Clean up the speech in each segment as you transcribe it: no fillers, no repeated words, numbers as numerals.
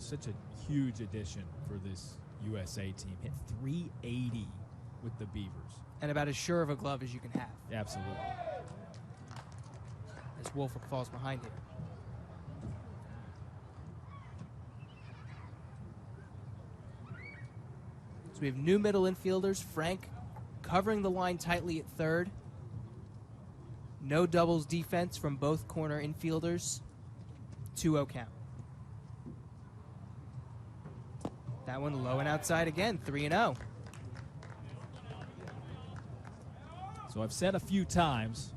such a huge addition for this USA team. Hit 380 with the Beavers. And about as sure of a glove as you can have. Absolutely. As Woolfolk falls behind him. So we have new middle infielders. Frank covering the line tightly at third. No doubles defense from both corner infielders. 2-0 count. That one low and outside again, 3-0. So I've said a few times,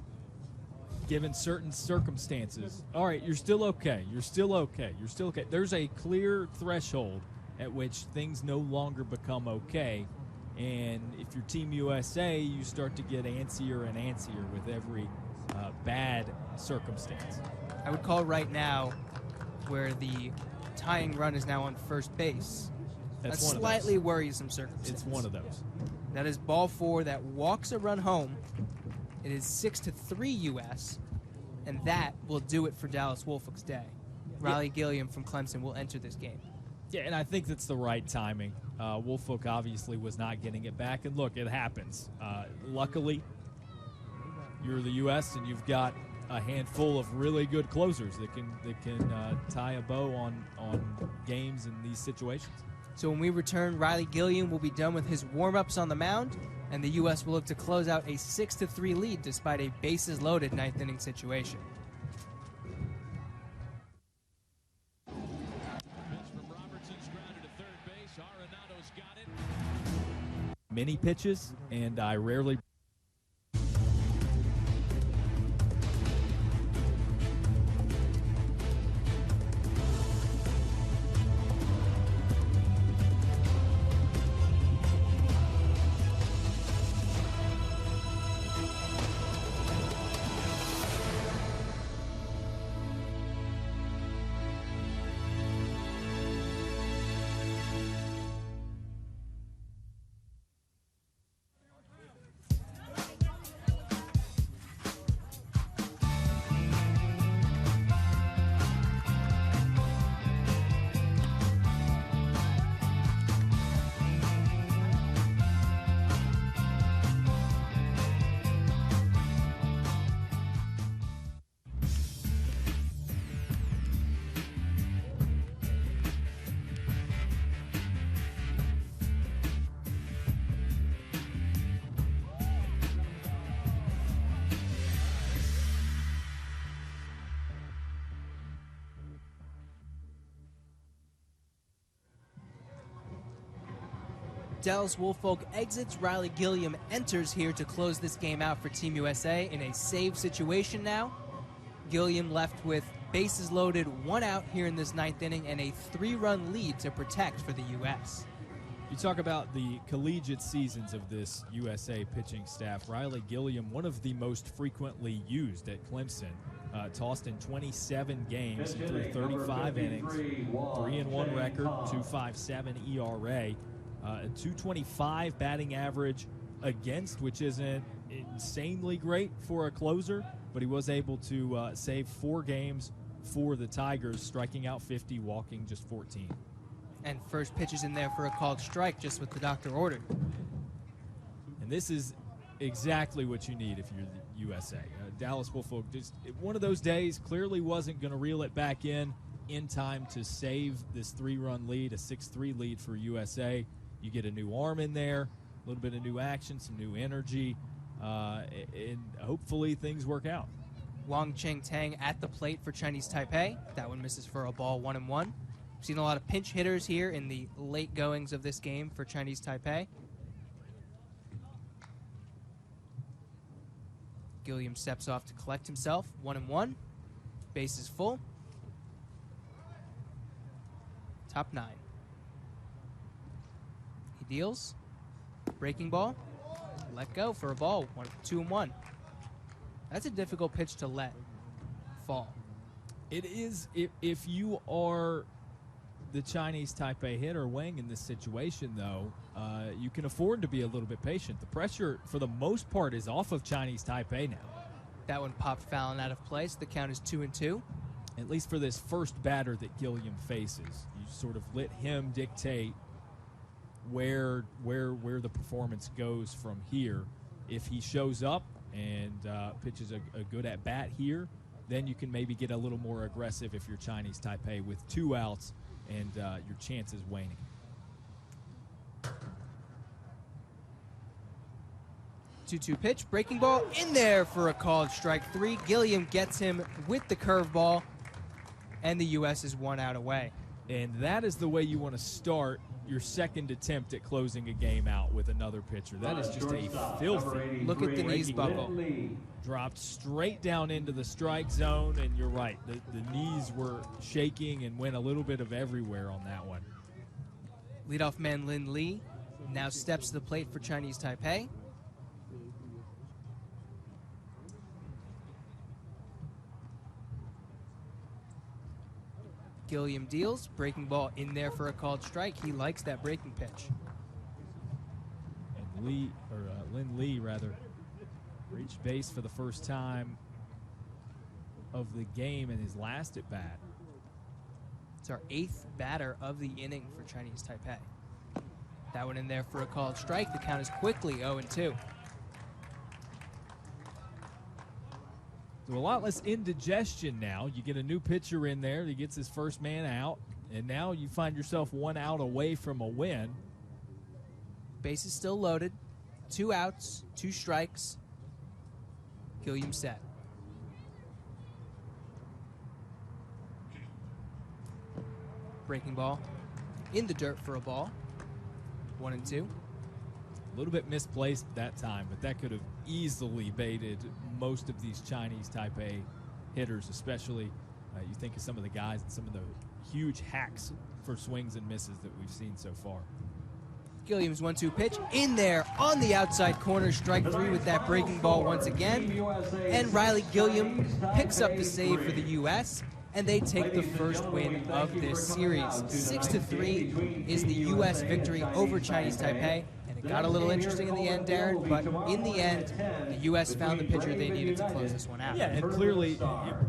given certain circumstances, all right, you're still okay. You're still okay. You're still okay. There's a clear threshold at which things no longer become okay. And if you're Team USA, you start to get antsier and antsier with every bad circumstance. I would call right now where the tying run is now on first base. That's a one slightly of those. worrisome circumstance. It's one of those. That is ball 4 that walks a run home. It is 6-3 U.S., and that will do it for Dallas Woolfolk's day. Riley Gilliam from Clemson will enter this game. Yeah, and I think that's the right timing. Woolfolk obviously was not getting it back, and look, it happens. Luckily, you're the U.S. and you've got a handful of really good closers that can tie a bow on games in these situations. So when we return, Riley Gilliam will be done with his warm-ups on the mound, and the U.S. will look to close out a 6-3 lead despite a bases-loaded ninth-inning situation. Many pitches, and I rarely... Dallas Woolfolk exits. Riley Gilliam enters here to close this game out for Team USA in a save situation now. Gilliam left with bases loaded, 1 out here in this ninth inning, and a 3-run lead to protect for the U.S. You talk about the collegiate seasons of this USA pitching staff. Riley Gilliam, one of the most frequently used at Clemson, tossed in 27 games through 35 innings, 3-1 record, 2.57 ERA. A 225 batting average against, which isn't insanely great for a closer, but he was able to save 4 games for the Tigers, striking out 50, walking just 14. And first pitch is in there for a called strike, just what the doctor ordered. And this is exactly what you need if you're the USA. Dallas Woolfolk, just one of those days, clearly wasn't going to reel it back in time to save this 3-run lead, a 6-3 lead for USA. You get a new arm in there, a little bit of new action, some new energy, and hopefully things work out. Wang Cheng Tang at the plate for Chinese Taipei. That one misses for a ball, 1-1. We've seen a lot of pinch hitters here in the late goings of this game for Chinese Taipei. Gilliam steps off to collect himself, 1-1. Base is full. Top 9. He deals. Breaking ball. Let go for a ball. 2-1. That's a difficult pitch to let fall. It is. If you are the Chinese Taipei hitter, Wang, in this situation, though, you can afford to be a little bit patient. The pressure, for the most part, is off of Chinese Taipei now. That one popped foul and out of place. The count is 2-2. at least for this first batter that Gilliam faces. You sort of let him dictate where the performance goes from here. If he shows up and pitches a good at bat here, then you can maybe get a little more aggressive if you're Chinese Taipei with 2 outs and your chances waning. Two-two pitch, breaking ball in there for a called strike 3. Gilliam gets him with the curveball, and the U.S. is 1 out away. And that is the way you want to start your second attempt at closing a game out with another pitcher. That is just a filthy. Look at the knees buckle. Dropped straight down into the strike zone, and you're right. The knees were shaking and went a little bit of everywhere on that one. Leadoff man Lin Lee now steps to the plate for Chinese Taipei. Gilliam deals, breaking ball in there for a called strike. He likes that breaking pitch. And Lin Lee reached base for the first time of the game in his last at bat. It's our 8th batter of the inning for Chinese Taipei. That one in there for a called strike. The count is quickly 0-2. So a lot less indigestion now. You get a new pitcher in there. He gets his first man out, and now you find yourself 1 out away from a win. Base is still loaded. 2 outs, 2 strikes. Gilliam set. Breaking ball in the dirt for a ball. 1-2. A little bit misplaced that time, but that could have easily baited most of these Chinese Taipei hitters, especially you think of some of the guys and some of the huge hacks for swings and misses that we've seen so far. Gilliam's 1-2 pitch in there on the outside corner, strike 3 with that breaking ball once again. And Riley Gilliam picks up the save for the U.S., and they take the first win of this series. 6-3 is the U.S. victory over Chinese Taipei. Got a little interesting in the end, Darren, but in the end, the U.S. found the pitcher they needed to close this one out. Yeah, and clearly,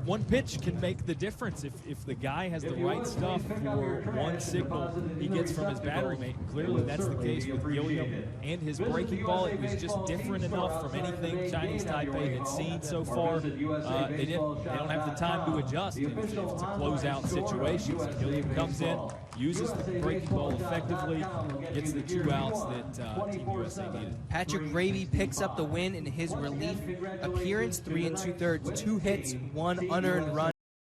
one pitch can make the difference. If the guy has the right stuff for one signal he gets from his battery mate, and clearly that's the case with Gilliam and his breaking ball. It was just different enough from anything Chinese Taipei had seen so far. They don't have the time to adjust to close-out situations. Gilliam comes in, uses the breaking ball effectively, gets the 2 outs that Team USA needed. Patrick Gravy picks up the win in his relief appearance, 3 2/3, 2 hits, 1 unearned run.